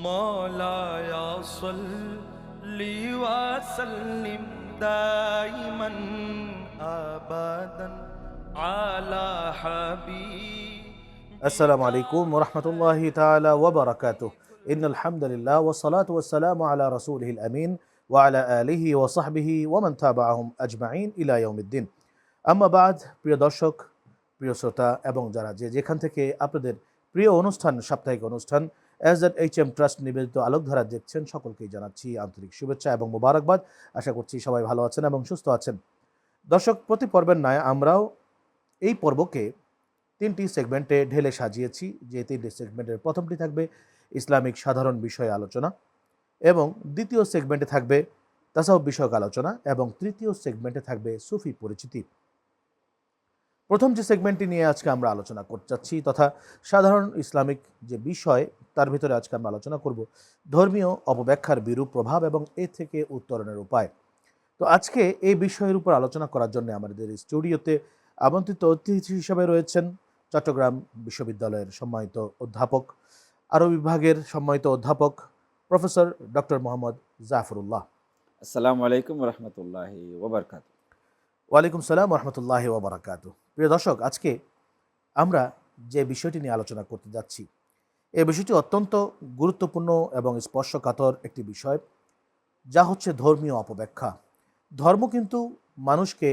مولاي صل وسلم دائما أبدا على حبيبك السلام عليكم ورحمة الله تعالى وبركاته. إن الحمد لله والصلاة والسلام على رسوله الأمين وعلى آله وصحبه ومن تابعهم أجمعين إلى يوم الدين. আম্মা বাদ, প্রিয় দর্শক, প্রিয় শ্রোতা এবং যারা যেখান থেকে আপনাদের প্রিয় অনুষ্ঠান, সাপ্তাহিক অনুষ্ঠান SZHM ট্রাস্ট নিবেদিত আলোকধারা দেখছেন, সকলকেই জানাচ্ছি আন্তরিক শুভেচ্ছা এবং মোবারকবাদ। আশা করছি সবাই ভালো আছেন এবং সুস্থ আছেন। দর্শক, প্রতি পর্বের ন্যায় আমরাও এই পর্বকে তিনটি সেগমেন্টে ঢেলে সাজিয়েছি। যে তিনটি সেগমেন্টের প্রথমটি থাকবে ইসলামিক সাধারণ বিষয়ে আলোচনা, এবং দ্বিতীয় সেগমেন্টে থাকবে তাসাউফ বিষয়ক আলোচনা, এবং তৃতীয় সেগমেন্টে থাকবে সুফি পরিচিতি। প্রথম যে সেগমেন্টটি নিয়ে আজকে আমরা আলোচনা করতে যাচ্ছি তথা সাধারণ ইসলামিক যে বিষয়, তার ভিতরে আজকে আমরা আলোচনা করব ধর্মীয় অপব্যাখ্যার বিরূপ প্রভাব এবং এ থেকে উত্তরণের উপায়। তো আজকে এই বিষয়ের উপর আলোচনা করার জন্য আমাদের স্টুডিওতে আমন্ত্রিত অতিথি হিসেবে রয়েছেন চট্টগ্রাম বিশ্ববিদ্যালয়ের সম্মানিত অধ্যাপক, আরবি বিভাগের সম্মানিত অধ্যাপক প্রফেসর ডক্টর মোহাম্মদ জাফরুল্লাহ। আসসালামু আলাইকুম রহমতুল্লাহি ওবরকাত। ওয়ালাইকুম সালাম রহমতুল্লাহ ওবরাকাত। প্রিয় দর্শক, আজকে আমরা যে বিষয়টি নিয়ে আলোচনা করতে যাচ্ছি, এই বিষয়টি অত্যন্ত গুরুত্বপূর্ণ এবং স্পর্শকাতর একটি বিষয়, যা হচ্ছে ধর্মীয় অপব্যাখ্যা। ধর্ম কিন্তু মানুষকে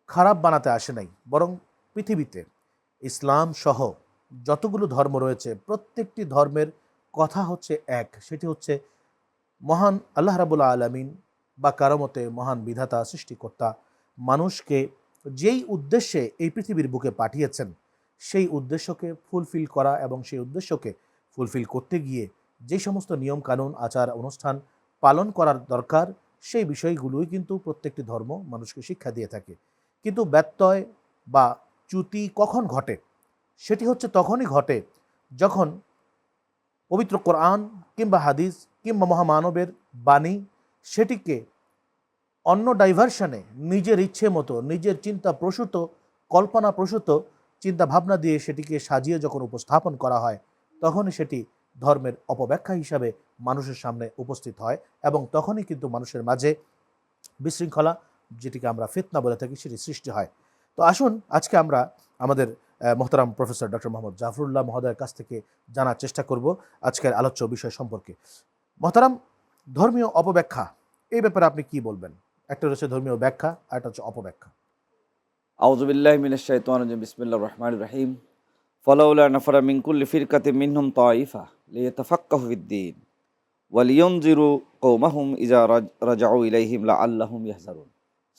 খারাপ বানাতে আসে নাই, বরং পৃথিবীতে ইসলাম সহ যতগুলো ধর্ম রয়েছে প্রত্যেকটি ধর্মের কথা হচ্ছে এক, সেটি হচ্ছে মহান আল্লাহ রাব্বুল আলামিন বা কারো মতে মহান বিধাতা সৃষ্টিকর্তা মানুষকে যেই উদ্দেশ্যে এই পৃথিবীর বুকে পাঠিয়েছেন, সেই উদ্দেশ্যকে ফুলফিল করা এবং সেই উদ্দেশ্যকে ফুলফিল করতে গিয়ে যে সমস্ত নিয়ম কানুন আচার অনুষ্ঠান পালন করার দরকার, সেই বিষয়গুলোই কিন্তু প্রত্যেকটি ধর্ম মানুষকে শিক্ষা দিয়ে থাকে। কিন্তু ব্যত্যয় বা চ্যুতি কখন ঘটে? সেটি হচ্ছে তখনই ঘটে যখন পবিত্র কোরআন কিংবা হাদিস কিংবা মহামানবের বাণী সেটিকে অন্য ডাইভারশনে নিজের ইচ্ছে মতো, নিজের চিন্তা প্রসূত, কল্পনা প্রসূত চিন্তা ভাবনা দিয়ে সেটিকে সাজিয়ে যখন উপস্থাপন করা হয়, তখনই সেটি ধর্মের অপব্যাখ্যা হিসাবে মানুষের সামনে উপস্থিত হয়, এবং তখনই কিন্তু মানুষের মাঝে বিশৃঙ্খলা, যেটিকে আমরা ফিতনা বলে থাকি, সেটি সৃষ্টি হয়। তো আসুন আজকে আমরা আমাদের মোহতারাম প্রফেসর ডক্টর মোহাম্মদ জাফরুল্লাহ মহোদয়ের কাছ থেকে জানার চেষ্টা করব আজকের আলোচ্য বিষয় সম্পর্কে। মোহতারাম, ধর্মীয় অপব্যাখ্যা, এই ব্যাপারে আপনি কি বলবেন? একটা হচ্ছে ধর্মীয় ব্যাখ্যা আর একটা হচ্ছে অপব্যাখ্যা। আউযু বিল্লাহি মিনাশ শাইতানির রাজিম। বিসমিল্লাহির রহমানির রহিম। ফালাউলা নাফারা মিন কুল্লি ফিরকাতিন মিনহুম তাইফা লিয়াতাফাক্কাহু ফিদ-দীন ওয়া লিয়ুনযিরু কওমাহুম ইযা রাজাউ ইলাইহিম লাআল্লাহুম ইয়াহযারুন।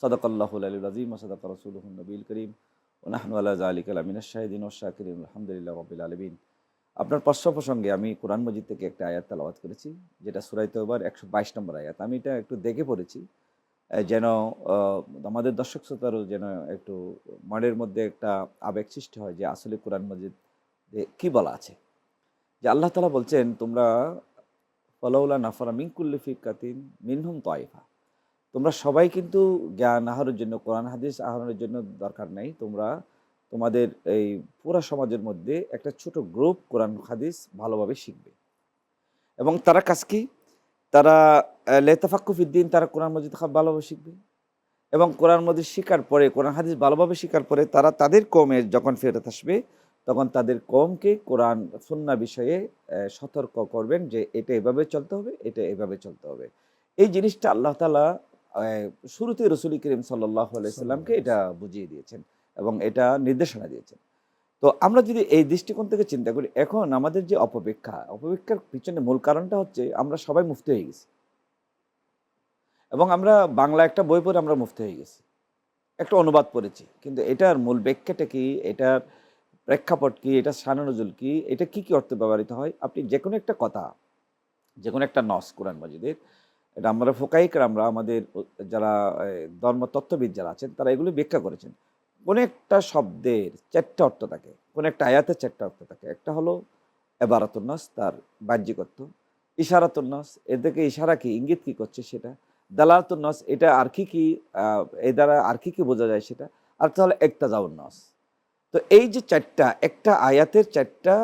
সাদাকাল্লাহুল আলিয়্যুল আযীম ওয়া সাদাকা রাসূলুহুন নবিয়্যুল কারীম ওয়া নাহনু আলা যালিকা লামিনাশ শাহিদিন ওয়াশ শাকিরিন আলহামদুলিল্লাহি রাব্বিল আলামিন। আপনার প্রশ্ন প্রসঙ্গে আমি কোরআন মাজিদ থেকে একটা আয়াত তেলাওয়াত করেছি, যেটা সূরা তাওবার 122 নম্বর আয়াত। আমি এটা একটু দেখে পড়েছি, যেন আমাদের দর্শক শ্রোতারও যেন একটু মনের মধ্যে একটা আবেগ সৃষ্টি হয় যে আসলে কোরআন মাজিদ কি বলা আছে। যে আল্লাহ তাআলা বলছেন, তোমরা ফালাউলা নাফারা মিন কুল্লি ফিরকাতিন মিনহুম তাইফা, তোমরা সবাই কিন্তু জ্ঞান আহরণের জন্য, কোরআন হাদিস আহরণের জন্য দরকার নাই। তোমরা তোমাদের এই পুরা সমাজের মধ্যে একটা ছোট গ্রুপ কোরআন হাদিস ভালোভাবে শিখবে, এবং তারা কাজ কি? তারা লেতাফাক্কু ফিদ্দিন, তারা কোরআন মাজিদ ভালোভাবে শিখবে, এবং কোরআন মাজিদ শিখার পরে, কোরআন হাদিস ভালোভাবে শিখার পরে তারা তাদের কওমে যখন ফেরত আসবে, তখন তাদের কওমকে কোরআন সুন্নাহ বিষয়ে সতর্ক করবেন যে এটা এভাবে চলতে হবে, এটা এভাবে চলতে হবে। এই জিনিসটা আল্লাহ তাআলা শুরুতে রাসূল করিম সাল্লাল্লাহু আলাইহি সাল্লামকে এটা বুঝিয়ে দিয়েছেন এবং এটা নির্দেশনা দিয়েছেন। তো আমরা যদি এই দৃষ্টিকোণ থেকে চিন্তা করি, এখন আমাদের যে অপব্যাখ্যার পিছনে মূল কারণটা হচ্ছে আমরা সবাই মুফতি হয়ে গেছি, এবং আমরা বাংলা একটা বই পড়ে আমরা মুফতি হয়ে গেছি, একটা অনুবাদ পড়েছি, কিন্তু এটার মূল ব্যাখ্যাটা কি, এটার প্রেক্ষাপট কি, এটা শানে-নজুল কি, এটা কি অর্থে ব্যবহৃত হয়। আপনি যে কোনো একটা কথা, যে কোনো একটা নস কোরআন মাজিদের, এটা আমরা আমরা আমাদের যারা ধর্মতত্ত্ববিদ যারা আছেন, তারা এগুলো ব্যাখ্যা করেছেন। কোনো একটা শব্দের ৪টা অর্থ থাকে, কোনো একটা আয়াতের ৪টা অর্থ থাকে। একটা হলো এবারাতুন নাস, তার বাহ্যিক অর্থ। ইশারাতুন নাস, এর থেকে ইশারা কি, ইঙ্গিত কি করছে সেটা। দালালাতুন নাস, এটা আর কি এর দ্বারা আর কি বোঝা যায় সেটা। আর হলো ইক্তাজাউন নাস। তো এই যে ৪টা, একটা আয়াতের ৪টা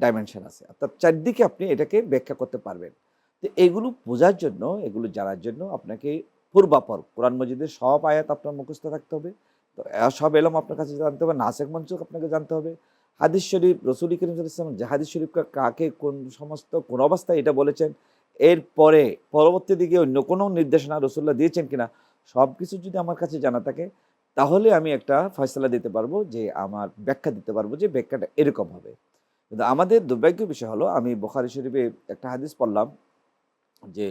ডাইমেনশন আছে, অর্থাৎ চারদিকে আপনি এটাকে ব্যাখ্যা করতে পারবেন। তো এগুলো বোঝার জন্য, এগুলো জানার জন্য আপনাকে পূর্বাপর কোরআন মজিদের সব আয়াত আপনার মুখস্থ থাকতে হবে, তো সব এলম আপনার কাছে জানতে হবে, নাসেখ মনসুখ আপনাকে জানতে হবে, হাদিস শরীফ রসুল করিম সাল্লাল্লাহু আলাইহি ওয়াসাল্লাম যে হাদিস শরীফ কাকে কোন সমস্ত কোন অবস্থায় এটা বলেছেন, এরপরে পরবর্তী দিকে অন্য কোনো নির্দেশনা রসুল্লাহ দিয়েছেন কিনা, সব কিছু যদি আমার কাছে জানা থাকে, তাহলে আমি একটা ফয়সালা দিতে পারবো, যে আমার ব্যাখ্যা দিতে পারবো যে ব্যাখ্যাটা এরকম হবে। কিন্তু আমাদের দুর্ভাগ্যের বিষয় হলো, আমি বুখারী শরীফে একটা হাদিস পড়লাম যে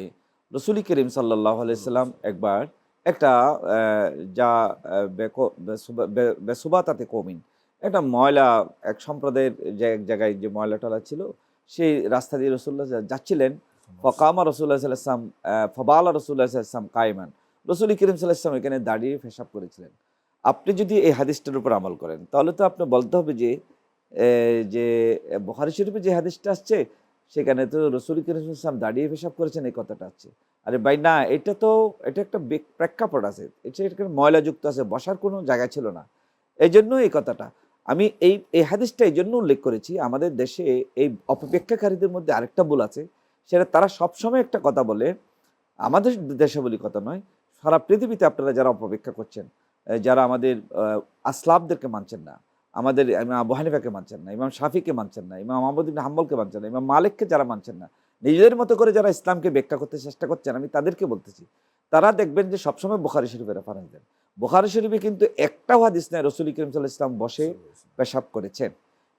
রসুল করিম সাল্লাল্লাহু আলাইহি সাল্লাম একবার একটা যা বেসুবাতাতে কমিন, একটা ময়লা, এক সম্প্রদায়ের যে এক জায়গায় যে ময়লা টলা ছিল, সেই রাস্তা দিয়ে রসুল্লাহ যাচ্ছিলেন। ফকামা রসুল্লাহ সাল্লাম ফবালা রসুল্লাহ সাল্লাম কায়মান, রসুল করিম সাল্লাম এখানে দাঁড়িয়ে পেশাব করেছিলেন। আপনি যদি এই হাদিসটার উপর আমল করেন, তাহলে তো আপনি বলতে হবে যে বুখারী শরীফে যে হাদিসটা আসছে, সেখানে তো রসুল করিম সাল্লাম দাঁড়িয়ে পেশাব করেছেন, এই কথাটা আছে। আরে ভাই না, এটা একটা প্রেক্ষাপট আছে, এটা ময়লাযুক্ত আছে, বসার কোনো জায়গা ছিল না। এই জন্য এই কথাটা আমি এই হাদিসটা এই জন্য উল্লেখ করেছি। আমাদের দেশে এই অপব্যাখ্যাকারীদের মধ্যে আরেকটা ভুল আছে, সেটা তারা সবসময় একটা কথা বলে, আমাদের দেশে বলি কথা নয়, সারা পৃথিবীতে আপনারা যারা অপব্যাখ্যা করছেন, যারা আমাদের আসলাফদেরকে মানছেন না, আমাদের ইমাম আবু হানিফাকে মানছেন না, ইমাম শাফিকে মানছেন না, ইমাম আহমদ ইবনে হাম্বলকে মানছেন না, ইমাম মালিককে যারা মানছেন না, নিজেদের মতো করে যারা ইসলামকে ব্যাখ্যা করতে চেষ্টা করছেন, আমি তাদেরকে বলতেছি, তারা দেখবেন যে সবসময় বুখারী শরীফে রেফারেন্স দেন। বুখারী শরীফে কিন্তু একটাও হাদিস নাই রসুল করিম সাল্লাল্লাহু আলাইহি ওয়াসাল্লাম বসে পেশাব করেছেন,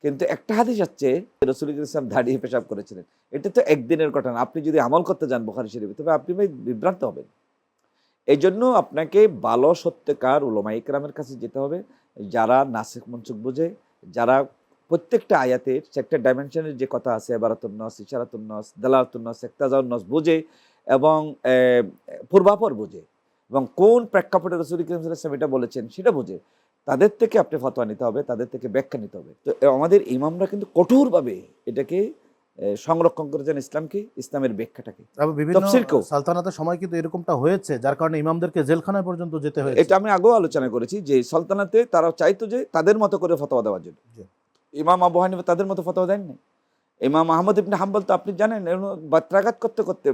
কিন্তু একটা হাদিস আছে রসুল করিম সাল্লাল্লাহু আলাইহি ওয়াসাল্লাম দাঁড়িয়ে পেশাব করেছিলেন। এটা তো একদিনের ঘটনা, আপনি যদি আমল করতে যান বুখারী শরীফে, তবে আপনি ভাই বিভ্রান্ত হবেন। এই জন্য আপনাকে ভালো সত্যকার উলামা ইকরামের কাছে যেতে হবে, যারা নাসিখ মনসুখ বোঝে, যারা প্রত্যেকটা আয়াতের একটা ডাইমেনশনের যে কথা আছে, এবারাতুন নস, ইশারাতুন নস, দালালাতুন নস, ইক্তাজাউন নস বোঝে, এবং পূর্বাপর বোঝে, এবং কোন প্রেক্ষাপটে রাসূল করিম সাল্লাল্লাহু আলাইহি ওয়াসাল্লাম এটা বলেছেন সেটা বোঝে, তাদের থেকে আপনি ফতোয়া নিতে হবে, তাদের থেকে ব্যাখ্যা নিতে হবে। তো আমাদের ইমামরা কিন্তু কঠোরভাবে এটাকে সংরক্ষণ করেছেন, ইসলামকে, ইসলামের ব্যাখ্যাটাকে। এবং বিভিন্ন সালতানাতের সময় কিন্তু এরকমটা হয়েছে, যার কারণে ইমামদেরকে জেলখানায় পর্যন্ত যেতে হয়েছে। এটা আমি আগেও আলোচনা করেছি যে সালতানাতে তারা চাইতো যে তাদের মতো করে ফতোয়া দেওয়ার জন্য। ইমাম আবু হানিফা তাদের মতো ফতোয়া দেননি। ইমাম আহমদ ইবনে হাম্বল তো আপনি জানেন, বাত্রাঘাত করতে করতে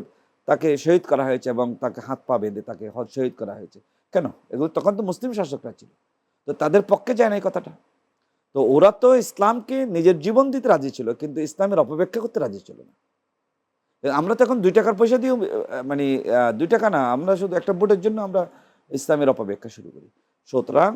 তাকে শহীদ করা হয়েছে, এবং তাকে হাত পা বেঁধে তাকে শহীদ করা হয়েছে। কেন? এগুলো তখন তো মুসলিম শাসকরা ছিল, তো তাদের পক্ষে যায় না এই কথাটা। তো ওরা তো ইসলামকে নিজের জীবন দিতে রাজি ছিল, কিন্তু ইসলামের অপব্যাখ্যা করতে রাজি ছিল না। আমরা তো এখন 2 টাকার পয়সা দিয়েও, মানে 2 টাকা না, আমরা শুধু একটা ভোটের জন্য আমরা ইসলামের অপব্যাখ্যা শুরু করি। সুতরাং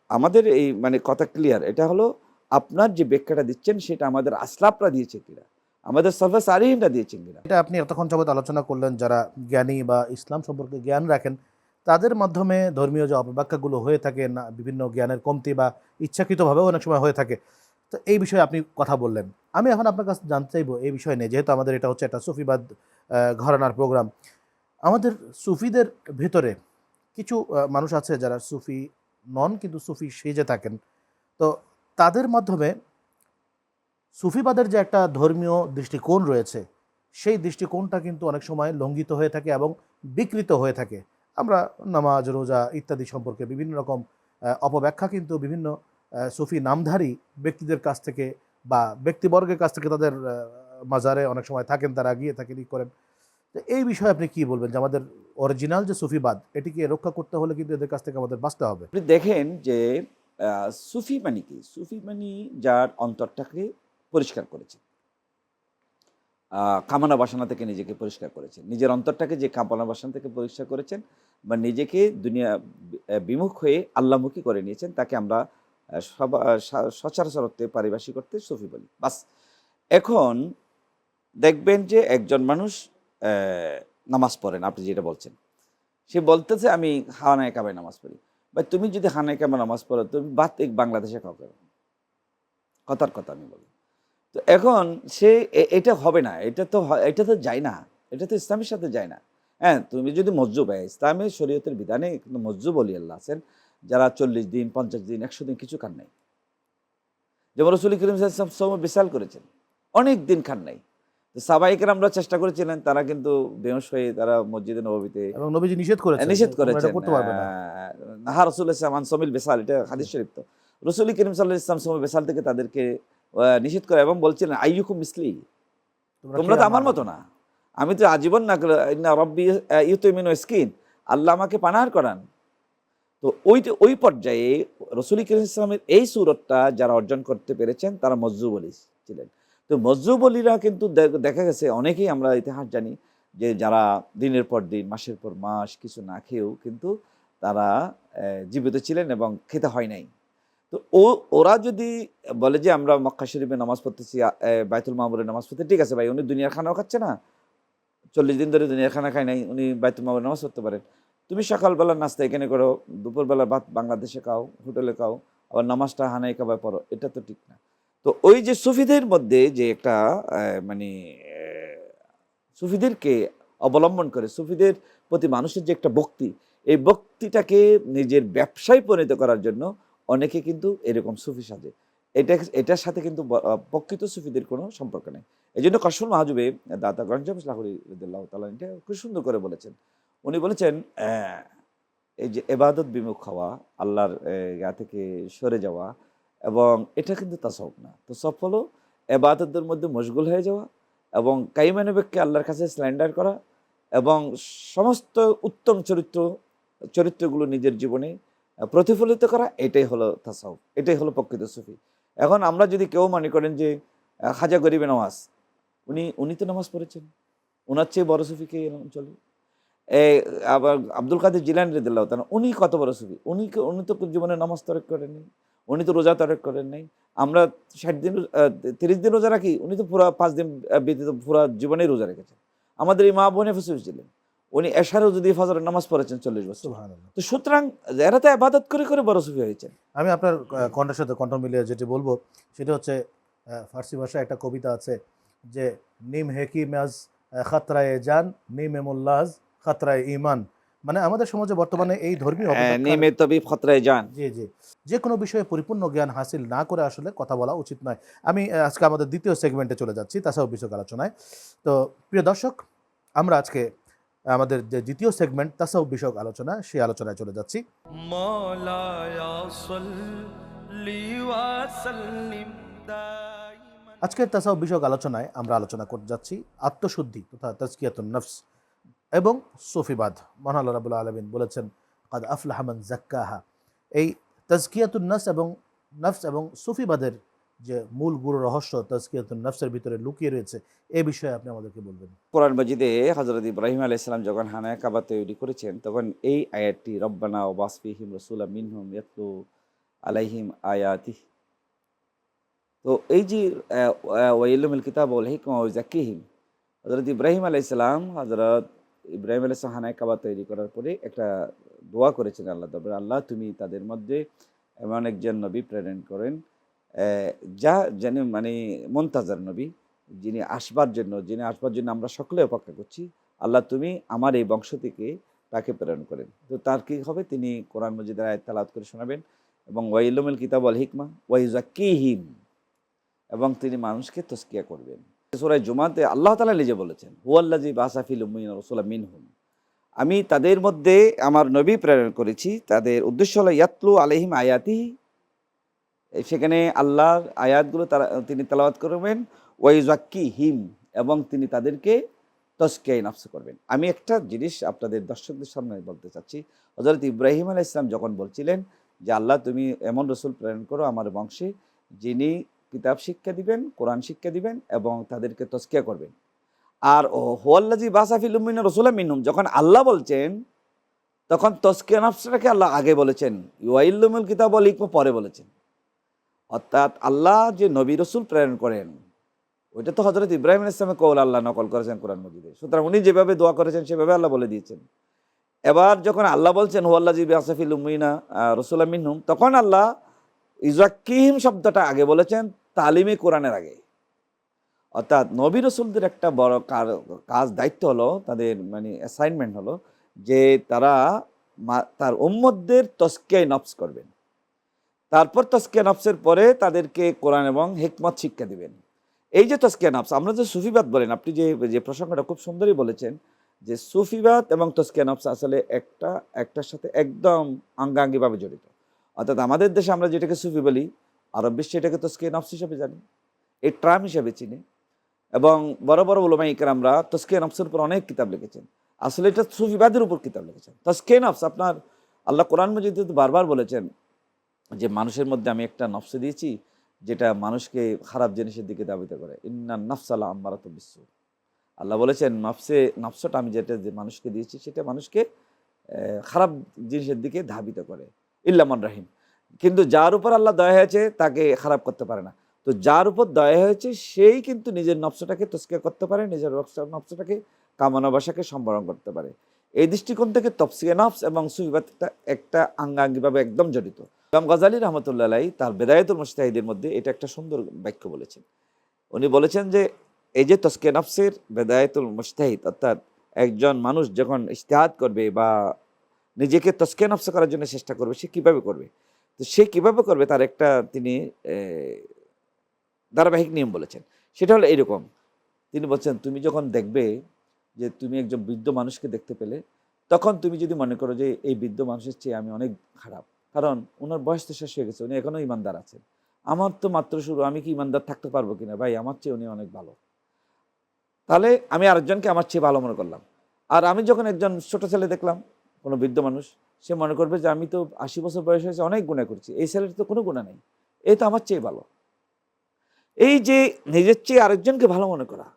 আমাদের এই মানে কথা ক্লিয়ার, এটা হলো আপনার যে ব্যাখ্যাটা দিচ্ছেন সেটা আমাদের আসলাফরা দিয়েছে কিনা, আমাদের সালফে সালিহিনরা দিয়েছেন কিনা। এটা আপনি এতক্ষণ যাবত আলোচনা করলেন, যারা জ্ঞানী বা ইসলাম সম্পর্কে জ্ঞান রাখেন, তাদের মাধ্যমে ধর্মীয় যে অপব্যাখ্যাগুলো হয়ে থাকে না, বিভিন্ন জ্ঞানের কমতি বা ইচ্ছাকৃতভাবেও অনেক সময় হয়ে থাকে, তো এই বিষয়ে আপনি কথা বললেন। আমি এখন আপনার কাছে জানতে চাইবো এই বিষয় নিয়ে, যেহেতু আমাদের এটা হচ্ছে একটা সুফিবাদ ঘরানার প্রোগ্রাম। আমাদের সুফিদের ভেতরে কিছু মানুষ আছে যারা সুফি নন, কিন্তু সুফি সেজে থাকেন। তো তাদের মাধ্যমে সুফিবাদের যে একটা ধর্মীয় দৃষ্টিকোণ রয়েছে, সেই দৃষ্টিকোণটা কিন্তু অনেক সময় লঙ্ঘিত হয়ে থাকে এবং বিকৃত হয়ে থাকে। আমরা নামাজ, রোজা ইত্যাদি সম্পর্কে বিভিন্ন রকম অপব্যাখ্যা কিন্তু বিভিন্ন সুফি নামধারী ব্যক্তিদের কাছ থেকে বা ব্যক্তিবর্গের কাছ থেকে তাদের মাজারে অনেক সময় থাকেন, তারা গিয়ে থাকেন, ই করেন। তো এই বিষয়ে আপনি কি বলবেন, যে আমাদের অরিজিনাল যে সুফিবাদ, এটিকে রক্ষা করতে হলে কিন্তু এদের কাছ থেকে আমাদের বাঁচতে হবে। আপনি দেখেন যে সুফি মানে কি? সুফি মানে যার অন্তরটাকে পরিষ্কার করেছে, কামনা বাসনা থেকে নিজেকে পরিষ্কার করেছেন, নিজের অন্তরটাকে যে কামনা বাসনা থেকে পরিষ্কার করেছেন, বা নিজেকে দুনিয়া বিমুখ হয়ে আল্লাহমুখী করে নিয়েছেন, তাকে আমরা সচরাচর অর্থে পারিভাষিক অর্থে সুফি বলি। বাস। এখন দেখবেন যে একজন মানুষ নামাজ পড়েন, আপনি যেটা বলছেন, সে বলতেছে আমি হানায় কাবায় নামাজ পড়ি। বা তুমি যদি হানায় কাবায় নামাজ পড়ো, তুমি বাংলাদেশে কাউকে, কথার কথা আমি বলি। তো এখন সে এটা হবে না, এটা তো যায় না, এটা তো ইসলামের সাথে যায় না। হ্যাঁ, তুমি যদি মসজুব, ইসলামের শরীয়তের বিধানে মসজুব অলি আল্লাহ আছেন, যারা 40 দিন, 50 দিন, 100 দিন কিছু খান নাই। যেমন রাসূল করিম সাল্লাল্লাহু আলাইহি ওয়াসাল্লাম বিশাল করেছেন, অনেক দিন খান নাই। তো সাহাবায়ে কেরামরা চেষ্টা করেছিলেন, তারা কিন্তু বেহুশ হয়ে তারা মসজিদে নববীতে, এবং নবীজি নিষেধ করেছেন। নাহা রাসূলুল্লাহ সাল্লাল্লাহু আলাইহি ওয়াসাল্লাম বিশাল, এটা হাদিস শরীফ। তো রাসূল করিম সাল্লাল্লাহু আলাইহি ওয়াসাল্লাম বেশাল থেকে তাদেরকে নিষেধ করে এবং বলছিলেন আইয়ুকুম মিসলি, তোমরা কি তো আমার মতো না, আমি তো আজীবন না রব্বি ইউতমিন স্কিন, আল্লাহ আমাকে পানাহার করান। তো ওই পর্যায়ে রসুল করিম ইসলামের এই সুরতটা যারা অর্জন করতে পেরেছেন তারা মজজুব আলী ছিলেন। তো মজজুব আলীরা কিন্তু দেখা গেছে অনেকেই আমরা ইতিহাস জানি যে যারা দিনের পর দিন মাসের পর মাস কিছু না খেয়েও কিন্তু তারা জীবিত ছিলেন এবং খেতে হয় নাই। তো ওরা যদি বলে যে আমরা মক্কা শরীফে নামাজ পড়তেছি, বাইতুল মামুরে নামাজ পড়তে, ঠিক আছে ভাই, উনি দুনিয়ার খানাও খাচ্ছে না, 40 দিন ধরে দুনিয়ার খানা খায় নাই, উনি বাইতুল মামুরে নামাজ পড়তে পারেন। তুমি সকালবেলা নাস্তা এখানে করো, দুপুরবেলা ভাত বাংলাদেশে খাও, হোটেলে খাও, আবার নামাজটা হানাই কাবায় পড়ো, এটা তো ঠিক না। তো ওই যে সুফিদের মধ্যে যে একটা মানে সুফিদেরকে অবলম্বন করে সুফিদের প্রতি মানুষের যে একটা ভক্তি, এই ভক্তিটাকে নিজের ব্যবসায় পরিণত করার জন্য অনেকে কিন্তু এরকম সুফি সাজে। এটার সাথে কিন্তু প্রকৃত সুফিদের কোনো সম্পর্ক নেই। এই জন্য কসমুল মাহজুবে দাতা গঞ্জাম লাহুরি রাদিয়াল্লাহু তাআলা এটা খুব সুন্দর করে বলেছেন। উনি বলেছেন এই যে এবাদত বিমুখ হওয়া, আল্লাহর গা থেকে সরে যাওয়া, এবং এটা কিন্তু তাসাউফ না। তাসাউফ হলো এবাদতের মধ্যে মশগুল হয়ে যাওয়া এবং কাইমানবেককে আল্লাহর কাছে স্ল্যান্ডার করা এবং সমস্ত উত্তম চরিত্রগুলো নিজের জীবনে প্রতিফলিত করা, এটাই হলো তাসাউফ, এটাই হলো প্রকৃত সুফি। এখন আমরা যদি কেউ মনে করেন যে খাজা গরিবে নওয়াজ, উনি তো নামাজ পড়েছেন, ওনার চেয়ে বড় সুফি কে চলে? আবার আব্দুল কাদের জিলানী রাদিয়াল্লাহু তাআলা, উনি কত বড় সুফি, উনি তো জীবনে নামাজ তরক করেননি, উনি তো রোজা তরক করেন নাই। আমরা 60 দিন 30 দিন রোজা রাখি, উনি তো পুরো 5 দিন ব্যতীত পুরো জীবনেই রোজা রেখেছেন। আমাদের এই মা বোনে সুফি ছিলেন, উনি এশারও যদি ফজরের নামাজ পড়েছেন 40 বছর। সুবহানাল্লাহ। তো সুতরাং এরা তো ইবাদত করে করে বড় সুফি হয়েছেন। আমি আপনার কণ্ঠের সাথে কণ্ঠ মিলিয়ে যেটি বলবো সেটা হচ্ছে ফার্সি ভাষায় একটা কবিতা আছে যে নিম হেকি ম্যাজ খাতরায়ে জান নিম এমুল্লাজ খাতরায়ে ইমান। মানে আমাদের সমাজে বর্তমানে এই ধর্মীয় নেমে তবিব খতরায় যান। জি জি, যে কোনো বিষয়ে পরিপূর্ণ জ্ঞান হাসিল না করে আসলে কথা বলা উচিত নয়। আমি আজকে আমাদের দ্বিতীয় সেগমেন্টে চলে যাচ্ছি তাসাউফ বিষয়ক আলোচনায়। তো প্রিয় দর্শক, আমরা আজকে আমাদের যে দ্বিতীয় সেগমেন্ট তাসাউফ বিষয়ক আলোচনা, সেই আলোচনায় চলে যাচ্ছি। مولاي صل وسلم دائما। আজকের তাসাউফ বিষয়ক আলোচনায় আমরা আলোচনা করতে যাচ্ছি আত্মশুদ্ধি তথা তাজকিয়াতুন নফস এবং সুফিবাদ। মহান আল্লাহ রাব্বুল আলামিন বলেছেন কাদ আফলাহা মান যাক্কাহা। এই তাজকিয়াতুন নফস এবং সুফিবাদের যে মূল গুরু রহস্য তাজকিয়াতুন নফসের ভিতরে লুকিয়ে রয়েছে, এই বিষয়ে আপনি আমাদেরকে বলবেন। কোরআন মাজিদে হযরত ইব্রাহিম আলাইহিস সালাম যখন হানায়ে কাবা তৈরি করেছেন, তখন এই আয়াতটি রব্বানা ওয়াবাস ফীহিম রাসূলাম মিনহুম ইয়াতলু আলাইহিম আয়াতিহি। তো এই যে ওয়াইলুমুল কিতাব ওয়াল হিকমা ওয়া যাক্কিহিম, হযরত ইব্রাহিম আলাইহিস সালাম হানায়ে কাবা তৈরি করার পরে একটা দোয়া করেছেন আল্লাহ দরবারে, আল্লাহ তুমি তাদের মধ্যে এমন একজন নবী প্রেরণ করেন যা যেন মানে মুনতাজার নবী, যিনি আসবার জন্য আমরা সকলে অপেক্ষা করছি। আল্লাহ তুমি আমার এই বংশ থেকে তাকে প্রেরণ করেন। তো তার কি হবে? তিনি কোরআন মাজিদের আয়াত তেলাওয়াত করে শোনাবেন এবং ওয়াইলুমুল কিতাব ওয়াল হিকমা ওয়া ইউযাক্কিহিম, এবং তিনি মানুষকে তাজকিয়া করবেন। সূরা জুমাতে আল্লাহ তাআলা নিজে বলেছেন হুয়াল্লাযী বাআসা ফিল উম্মিয়িনা রাসূলাম মিনহুম, আমি তাদের মধ্যে আমার নবী প্রেরণ করেছি, তাদের উদ্দেশ্য হলো ইয়াতলু আলাইহিম আয়াতিহি, সেখানে আল্লাহর আয়াতগুলো তিনি তেলাওয়াত করবেন, ওয়া ইউযাক্কিহিম, এবং তিনি তাদেরকে তাজকিয়ায়ে নফস করবেন। আমি একটা জিনিস আপনাদের দর্শকদের সামনে বলতে চাচ্ছি। হযরত ইব্রাহিম আলাইহিস সালাম যখন বলছিলেন যে আল্লাহ তুমি এমন রাসূল প্রেরণ করো আমার বংশে যিনি কিতাব শিক্ষা দিবেন, কোরআন শিক্ষা দিবেন এবং তাদেরকে তাজকিয়া করবেন। আর হুয়াল্লাযী বাআসা ফিল উম্মিয়িনা রাসূলাম মিনহুম, যখন আল্লাহ বলছেন তখন তাজকিয়া নফসটাকে আল্লাহ আগে বলেছেন, ওয়াইলুমুল কিতাব ওয়াল হিকমা পরে বলেছেন। অর্থাৎ আল্লাহ যে নবী রাসূল প্রেরণ করেন ওইটা তো হযরত ইব্রাহিম আলাইহিস সালামের কওল আল্লাহ নকল করেছেন কোরআন মাজিদে। সুতরাং উনি যেভাবে দোয়া করেছেন সেভাবে আল্লাহ বলে দিয়েছেন। এবার যখন আল্লাহ বলছেন হুয়াল্লাযী বাআসা ফিল উম্মিয়িনা রাসূলাম মিনহুম, তখন আল্লাহ ইউযাক্কিহিম শব্দটা আগে বলেছেন তালিমে কোরআনের আগে। অর্থাৎ নবী রাসূলদের একটা বড় কাজ দায়িত্ব হলো, তাদের মানে অ্যাসাইনমেন্ট হলো যে তারা তার উম্মতদের তাজকিয়ায়ে নফস করবেন। তারপর তাজকিয়া নফসের পরে তাদেরকে কোরআন এবং হিকমত শিক্ষা দিবেন। এই যে তাজকিয়া নফস, আমরা যে সুফিবাদ বলেন, আপনি যে প্রসঙ্গটা খুব সুন্দরই বলেছেন যে সুফিবাদ এবং তাজকিয়া নফস আসলে একটার সাথে একদম অঙ্গাঙ্গিভাবে জড়িত। অর্থাৎ আমাদের দেশে আমরা যেটাকে সুফি বলি, আরব বিশ্বে এটাকে তাজকিয়া নফস হিসেবে জানি। এই ট্রাম হিসেবে চিনে। এবং বড় বড় উলামা ইকরামরা তাজকিয়া নফসের উপর অনেক কিতাব লিখেছেন। আসলে এটা সুফিবাদের উপর কিতাব লিখেছেন। তাজকিয়া নফস আপনার আল্লাহ কোরআন মাজিদে তো বারবার বলেছেন যে মানুষের মধ্যে আমি একটা নফস দিয়েছি যেটা মানুষকে খারাপ জিনিসের দিকে ধাবিত করে। ইন্নান নাফসালা আম্মারাতু বিসসু। আল্লাহ বলেছেন নফসটা আমি যেটা যে মানুষকে দিয়েছি সেটা মানুষকে খারাপ জিনিসের দিকে ধাবিত করে, ইল্লামান রাহিম। কিন্তু যার উপর আল্লাহ দয়া হয়েছে তাকে খারাপ করতে পারে না। তো যার উপর দয়া হয়েছে সেই কিন্তু নিজের নফসটাকে তস্কিয়া করতে পারে, নিজের নফসটাকে কামনা বাসাকে সম্বরণ করতে পারে। এই দৃষ্টিকোণ থেকে তফসিয়া নফস এবং সুফিবাদটা একটা আঙ্গাঙ্গিভাবে একদম জড়িত। ইমাম গাজালী রহমতুল্লাহ আলাইহি তার বেদায়াতুল মুজতাহিদের মধ্যে এটা একটা সুন্দর বাক্য বলেছেন। উনি বলেছেন যে এই যে তস্কিয়া নফসের বেদায়াতুল মুজতাহিদ, অর্থাৎ একজন মানুষ যখন ইজতিহাদ করবে বা নিজেকে তস্কিয়া নফস করার জন্য চেষ্টা করবে, সে কিভাবে করবে? তো সে কিভাবে করবে তার একটা তিনি ধারাবাহিক নিয়ম বলেছেন। সেটা হলো এইরকম, তিনি বলছেন তুমি যখন দেখবে যে তুমি একজন বৃদ্ধ মানুষকে দেখতে পেলে, তখন তুমি যদি মনে করো যে এই বৃদ্ধ মানুষের চেয়ে আমি অনেক খারাপ, কারণ ওনার বয়স তো শেষ হয়ে গেছে, উনি এখনও ইমানদার আছেন, আমার তো মাত্র শুরু, আমি কি ইমানদার থাকতে পারবো কিনা, ভাই আমার চেয়ে উনি অনেক ভালো, তাহলে আমি আরেকজনকে আমার চেয়ে ভালো মনে করলাম। আর আমি যখন একজন ছোট ছেলে দেখলাম, কোনো বৃদ্ধ মানুষ, সে মনে করবে যে আমি তো 80 বছর বয়স হয়েছে, অনেক গুণা করছি, এই ছেলের তো কোনো গুণা নেই, এই তো আমার চেয়ে ভালো। এই যে নিজের চেয়ে আরেকজনকে ভালো মনে করা,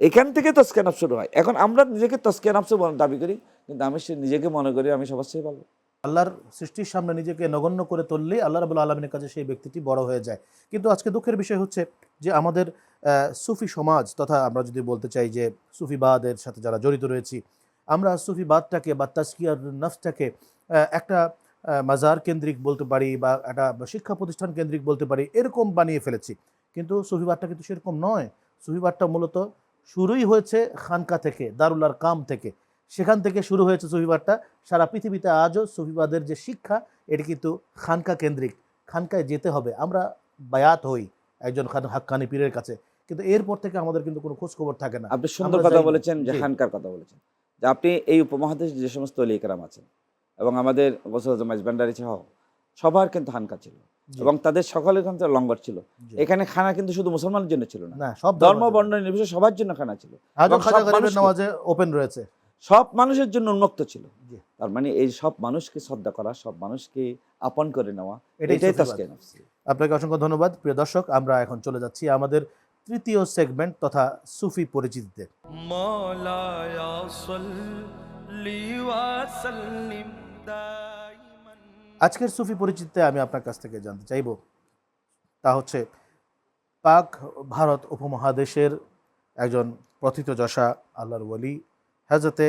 এখান থেকে তস্কিয়া নফস শুরু হয়। এখন আমরা নিজেকে তস্কিয়া নফস দাবি করি, কিন্তু আমি নিজেকে মনে করি আমি সবার চেয়ে ভালো। আল্লাহর সৃষ্টির সামনে নিজেকে নগণ্য করে তুললেই আল্লাহ রাব্বুল আলামিনের কাছে সেই ব্যক্তিটি বড় হয়ে যায়। কিন্তু আজকে দুঃখের বিষয় হচ্ছে যে আমাদের সুফি সমাজ তথা আমরা যদি বলতে চাই যে সুফিবাদের সাথে যারা জড়িত রয়েছি, আমরা সুফিবাদটাকে বা তাজকিয়ার নফসটাকে একটা মাজার কেন্দ্রিক বলতে পারি বা একটা শিক্ষা প্রতিষ্ঠান কেন্দ্রিক বলতে পারি, এরকম বানিয়ে ফেলেছি। কিন্তু সুফিবাদটা কিন্তু সেরকম নয়। সুফিবাদটা মূলত শুরুই হয়েছে খানকা থেকে, দারুল আরকাম থেকে। সেখান থেকে শুরু হয়েছে সুফিবাদটা। সারা পৃথিবীতে আজও সুফিবাদের যে শিক্ষা, এটি কিন্তু খানকা কেন্দ্রিক। খানকায় যেতে হবে, আমরা বায়াত হই একজন হাক্কানি পীরের কাছে, কিন্তু এরপর থেকে আমাদের কিন্তু কোনো খোঁজ খবর থাকে না। আপনি সুন্দর আমরা কথা যাই না। বলেছেন, যে জি, খানকার কথা বলেছেন, যে আপনি এই উপমহাদেশে যে সমস্ত ওলি কেরাম আছেন এবং আমাদের গোসল মাইজবান্ডারি সহ সবার কিন্তু খানকা ছিল, জি, এবং তাদের সকলের কিন্তু লঙ্গর ছিল। জি। এখানে খানা কিন্তু শুধু মুসলমানের জন্য ছিল না, না, সব ধর্ম ধর্মের জন্য। বর্ণ নির্বিশেষে সবার জন্য খানা ছিল, আজও এবং খাজা সব গরিবের মানুষকে, নামাজে ওপেন রয়েছে। সব মানুষের জন্য উন্মুক্ত ছিল। জি, তার মানে এই সব মানুষকে শ্রদ্ধা করা, সব মানুষকে আপন করে নেওয়া, এটাই এটাই সুফিবাদ। তাসকিয়া নফস। আপনাকে অসংখ্য ধন্যবাদ প্রিয় দর্শক। আমরা এখন চলে যাচ্ছি আমাদের তৃতীয় সেগমেন্ট তথা সুফি পরিচিতিতে। مولاي صل وسلم دائما আজকের সুফি পরিচিতিতে আমি আপনার কাছ থেকে জানতে চাইব, তা হচ্ছে পাক ভারত উপমহাদেশের একজন প্রথিতযশা আল্লাহর ওলি হযরতে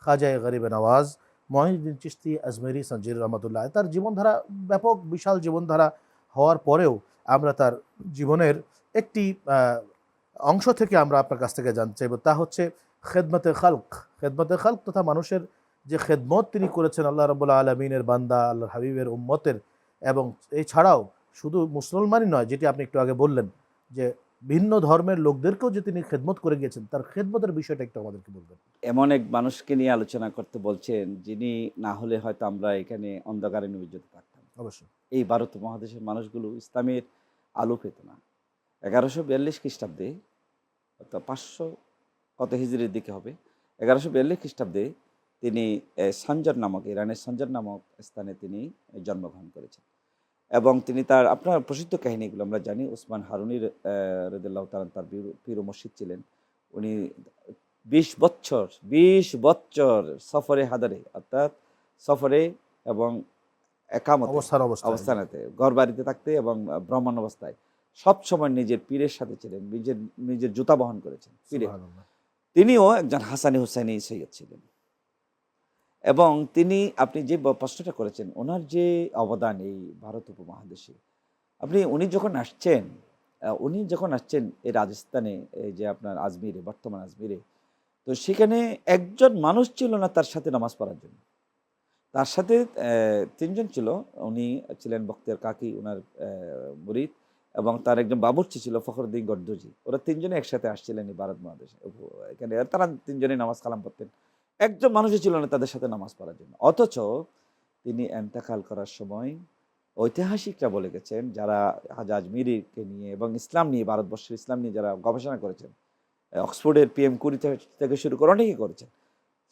খাজায়ে গরিবে নওয়াজ মঈনুদ্দিন চিশতি আজমেরি সঞ্জির রহমতুল্লাহ। তার জীবনধারা ব্যাপক বিশাল জীবনধারা হওয়ার পরেও আমরা তার জীবনের একটি অংশ থেকে আমরা আপনার কাছ থেকে জানতে চাইব, তা হচ্ছে খেদমতে খালক। খেদমতে খালক তথা মানুষের যে খেদমত তিনি করেছেন আল্লাহ রাব্বুল আলামিনের বান্দা, আল্লাহর হাবিবের উম্মতের, এবং এছাড়াও শুধু মুসলমানই নয়, যেটি আপনি একটু আগে বললেন যে ভিন্ন ধর্মের লোকদেরকেও যে তিনি খেদমত করে গিয়েছেন, তার খেদমতের বিষয়টা একটু আমাদেরকে বলবেন। এমন এক মানুষকে নিয়ে আলোচনা করতে বলছেন, যিনি না হলে হয়তো আমরা এখানে অন্ধকারে নিমজ্জিত থাকতাম। অবশ্যই। এই ভারত মহাদেশের মানুষগুলো ইসলামের আলো পেত না। 1142 খ্রিস্টাব্দে, অর্থাৎ 500 কত হিজরির দিকে হবে, 1142 খ্রিস্টাব্দে তিনি সঞ্জর নামক, ইরানের সঞ্জর নামক স্থানে তিনি জন্মগ্রহণ করেছেন। এবং তিনি তার, আপনার প্রসিদ্ধ কাহিনীগুলো আমরা জানি, উসমান হারুনির রাদিয়াল্লাহু তাআলা তার পীর ও মুর্শিদ ছিলেন। উনি 20 বছর সফরে হাদারে, অর্থাৎ সফরে এবং একামতে, অবস্থায়। অবস্থানেতে, ঘর বাড়িতে থাকতে এবং ভ্রমণ অবস্থায় সব সময় নিজের পীরের সাথে ছিলেন, নিজের নিজের জুতা বহন করেছেন পীরের। সুবহানাল্লাহ। তিনিও একজন হাসানি হুসাইনি সৈয়দ ছিলেন। এবং তিনি, আপনি যে প্রশ্নটা করেছেন, ওনার যে অবদান এই ভারত উপমহাদেশে, উনি যখন আসছেন এই রাজস্থানে, এই যে আপনার আজমিরে, বর্তমান আজমিরে, তো সেখানে একজন মানুষ ছিল না তার সাথে নামাজ পড়ার জন্য। তার সাথে 3 জন ছিল। উনি ছিলেন বখতিয়ার কাকি, ওনার মুরিদ, এবং তার একজন বাবুর্চি ছিল ফখরুদ্দিন গর্দজি। ওরা 3 জনে একসাথে আসছিলেন এই ভারত মহাদেশে, এখানে তারা 3 জনেই নামাজ কালাম পড়তেন। একজন মানুষই ছিল না তাদের সাথে নামাজ পড়ার জন্য। অথচ তিনি এন্তেকাল করার সময় ঐতিহাসিকরা বলে গেছেন, যারা হাজা আজমিরিকে নিয়ে এবং ইসলাম নিয়ে, ভারতবর্ষের ইসলাম নিয়ে যারা গবেষণা করেছেন, অক্সফোর্ডের PM কুরি থেকে শুরু করে অনেকেই করেছেন,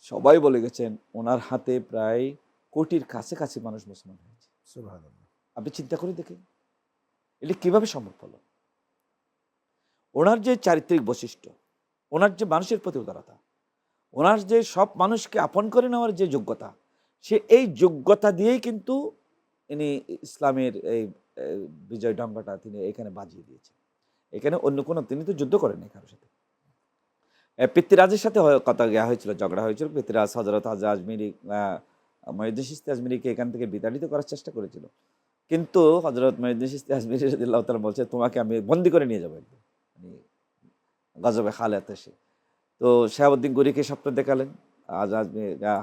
সবাই বলে গেছেন ওনার হাতে প্রায় কোটির কাছাকাছি মানুষ মুসলমান হয়েছে। সুবহানাল্লাহ। আপনি চিন্তা করে দেখেন এটা কিভাবে সম্ভব হলো। ওনার যে চারিত্রিক বৈশিষ্ট্য, ওনার যে মানুষের প্রতি উদারতা, ওনার যে সব মানুষকে আপন করে নেওয়ার যে যোগ্যতা, সে এই যোগ্যতা দিয়েই কিন্তু ইনি ইসলামের এই বিজয় ডঙ্কাটা তিনি এখানে বাজিয়ে দিয়েছেন। এখানে অন্য কোনো, তিনি তো যুদ্ধ করেননি কারোর সাথে। পৃথ্বীরাজের সাথে কথা হয়েছিল, ঝগড়া হয়েছিল। পৃথ্বীরাজ হযরত হাজা আজমিরি মঈনুদ্দিন চিশতি আজমিরিকে এখান থেকে বিতাড়িত করার চেষ্টা করেছিল, কিন্তু হযরত মঈনুদ্দিন চিশতি আজমিরি রাদিয়াল্লাহু তাআলা বলছে তোমাকে আমি বন্দী করে নিয়ে যাবো একদিন, মানে গজবে খালেত এসে। তো শাহাবুদ্দিন গৌরীকে স্বপ্ন দেখালেন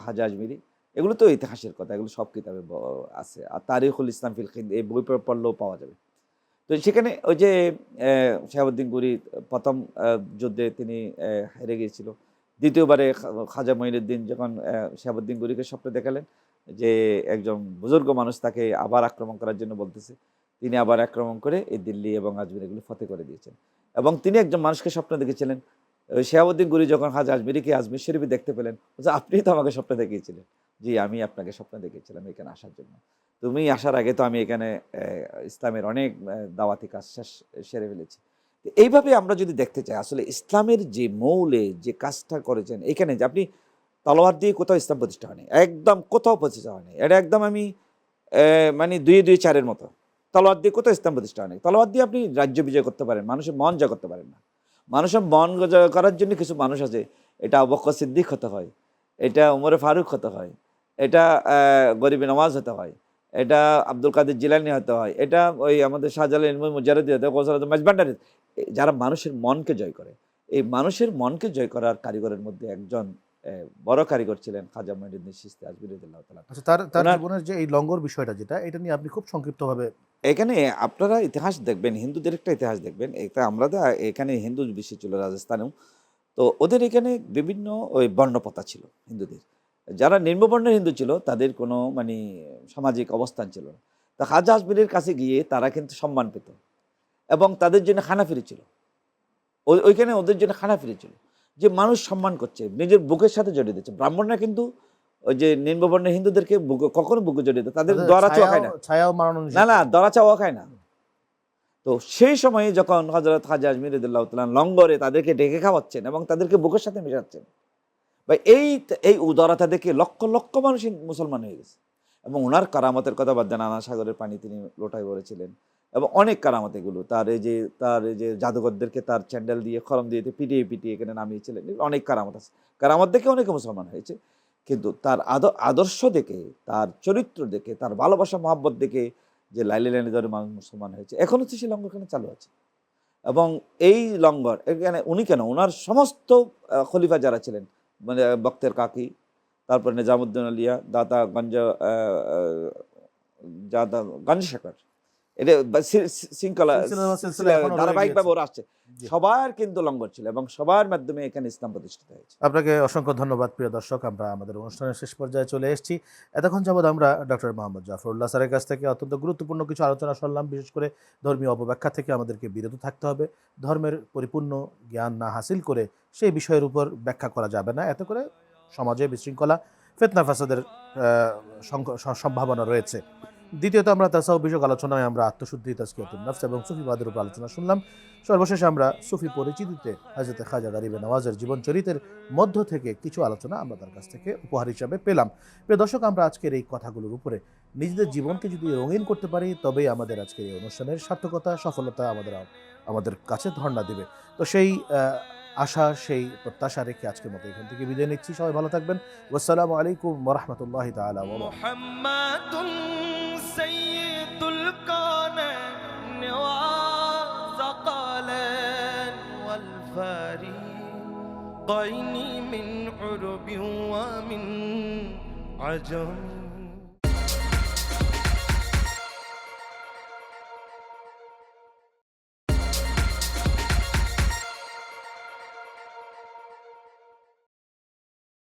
হাজা আজমিরি। এগুলো তো ইতিহাসের কথা, এগুলো সব কিতাবে আছে। আর তারিখুল ইসলাম ফিল হিন্দ এই বই পড়লেও পাওয়া যাবে। তো সেখানে ওই যে শাহাবুদ্দিন গৌরী প্রথম যুদ্ধে তিনি হেরে গিয়েছিল। দ্বিতীয়বারে খাজা মঈনুদ্দিন যখন শাহাবুদ্দিন গৌরীকে স্বপ্ন দেখালেন যে একজন বুজুর্গ মানুষ তাকে আবার আক্রমণ করার জন্য বলতেছে, তিনি আবার আক্রমণ করে এই দিল্লি এবং আজমির এগুলো ফতেহ করে দিয়েছেন। এবং তিনি একজন মানুষকে স্বপ্ন দেখেছিলেন। শাহাবুদ্দিন গৌরী যখন হাজা আজমিরিকে আজমির শরীফে দেখতে পেলেন, আপনিই তো আমাকে স্বপ্ন দেখিয়েছিলেন। জি, আমি আপনাকে স্বপ্ন দেখেছিলাম এখানে আসার জন্য। তুমি আসার আগে তো আমি এখানে ইসলামের অনেক দাওয়াতি কাজ সেরে ফেলেছি। এইভাবে আমরা যদি দেখতে চাই আসলে ইসলামের যে মৌলে যে কাজটা করেছেন, এখানে যে আপনি তলোয়ার দিয়ে কোথাও ইসলাম প্রতিষ্ঠা হয়নি, একদম কোথাও প্রতিষ্ঠা হয়নি। এটা একদম আমি মানে 2-2-4-এর মতো। তলোয়ার দিয়ে কোথাও ইসলাম প্রতিষ্ঠা হয়নি। তলোয়ার দিয়ে আপনি রাজ্য বিজয় করতে পারেন, মানুষের মন জয় করতে পারেন না। মানুষের মন জয় করার জন্য কিছু মানুষ আছে, এটা আবু বকর সিদ্দিক হতে হয়, এটা উমরে ফারুক হতে হয়, এটা গরিবে নওয়াজ হতে হয়, এটা আব্দুল কাদের জিলানী হতে হয়, এটা ওই আমাদের শাহজালাল মুজাররদি হতে হয়, মাজবান্ডারি। যারা মানুষের মনকে জয় করে, এই মানুষের মনকে জয় করার কারিগরের মধ্যে একজন বড় কারিগর ছিলেন খাজা মঈনুদ্দিন চিশতি আজমিরি রাদিয়াল্লাহু তাআলা। আচ্ছা, তার জীবনের যে এই লঙ্গর বিষয়টা যেটা, এটা নিয়ে আপনি খুব সংক্ষিপ্তভাবে। এখানে আপনারা ইতিহাস দেখবেন, হিন্দুদের একটা ইতিহাস দেখবেন। এটা আমরা তো এখানে হিন্দু বেশি ছিল রাজস্থানেও। তো ওদের এখানে বিভিন্ন ওই বর্ণপ্রথা ছিল হিন্দুদের। যারা নিম্নবর্ণের হিন্দু ছিল তাদের কোনো মানে সামাজিক অবস্থান ছিল না। তো খাজা আজমিরের কাছে গিয়ে তারা কিন্তু সম্মান পেত এবং তাদের জন্য খানাফিরি ছিল। ওইখানে ওদের জন্য খানাফিরি ছিল যে মানুষ সম্মান করছে, নিজের বুকের সাথে জড়িয়ে দিচ্ছে। ব্রাহ্মণরা কিন্তু ওই যে নিম্নবর্ণের হিন্দুদেরকে কখনো বুকে জড়িয়ে দেয়, তাদের দরা চাওয়া খায় না, ছায়াও মারানো না দরা চাওয়া খায় না। তো সেই সময়ে যখন হযরত খাজা আজমির রাদিয়াল্লাহু তাআলা লঙ্গরে তাদেরকে ডেকে খাওয়াচ্ছেন এবং তাদেরকে বুকের সাথে মেশাচ্ছেন, বা এই উদারতা দেখে লক্ষ লক্ষ মানুষ মুসলমান হয়ে গেছে। এবং ওনার কারামতের কথা বাদ দেন, আনা সাগরের পানি তিনি লোটায় ভরেছিলেন এবং অনেক কারামত এগুলো। তার এই যে জাদুঘরদেরকে তার চ্যান্ডেল দিয়ে খরম দিয়ে পিটিয়ে পিটিয়ে এখানে নামিয়েছিলেন, অনেক কারামত আছে। কারামত দেখে অনেকে মুসলমান হয়েছে, কিন্তু তার আদর্শ দেখে, তার চরিত্র দেখে, তার ভালোবাসা মহব্বত দেখে যে লাইলে লাইনে ধরে মানুষ মুসলমান হয়েছে। এখন হচ্ছে সেই লঙ্গর এখানে চালু আছে। এবং এই লঙ্গর এখানে উনি কেন, ওনার সমস্ত খলিফা যারা ছিলেন, মানে বক্তের কাকি, তারপর নিজামুদ্দিন আলিয়া, দাদা গঞ্জ শেখর, এটা শৃঙ্খলা ধারাবাহিকভাবে ওরা আসছে, সবার কিন্তু লঙ্গর ছিল এবং সবার মাধ্যমে এখানে ইসলাম প্রতিষ্ঠিত হয়েছে। আপনাকে অসংখ্য ধন্যবাদ। প্রিয় দর্শক, আমরা আমাদের অনুষ্ঠানের শেষ পর্যায়ে চলে এসেছি। এতক্ষণ যাবৎ আমরা ডক্টর মোহাম্মদ জাফরুল্লাহ স্যারের কাছ থেকে অত্যন্ত গুরুত্বপূর্ণ কিছু আলোচনা শুনলাম। বিশেষ করে ধর্মীয় অপব্যাখ্যা থেকে আমাদেরকে বিরত থাকতে হবে, ধর্মের পরিপূর্ণ জ্ঞান না হাসিল করে সেই বিষয়ের উপর ব্যাখ্যা করা যাবে না। এতে করে সমাজে বিশৃঙ্খলা, ফিতনা ফাসাদের সম্ভাবনা রয়েছে। দ্বিতীয়ত, আমরা তাসাউফ বিষয়ক আলোচনায় আমরা আত্মশুদ্ধি, তাজকিয়াতুন নফস এবং সুফিবাদের উপর আলোচনা শুনলাম। সর্বশেষে আমরা সুফি পরিচিতিতে হযরত খাজা গরিবে নওয়াজের জীবন চরিত্রের মধ্য থেকে কিছু আলোচনা আমরা তার কাছ থেকে উপহার হিসাবে পেলাম। প্রিয় দর্শক, আমরা আজকের এই কথাগুলোর উপরে নিজেদের জীবনকে যদি রঙিন করতে পারি, তবেই আমাদের আজকের এই অনুষ্ঠানের সার্থকতা, সফলতা আমাদের কাছে ধর্ণা দিবে। তো সেই আশা, সেই প্রত্যাশা রেখে আজকের মতো এখান থেকে বিদায় নিচ্ছি। সবাই ভালো থাকবেন। আসসালামু আলাইকুম ওয়া রাহমাতুল্লাহি তাআলা ওয়া বারাকাতুহু। سيد الكون وثقلا والفريقين من عرب ومن عجم.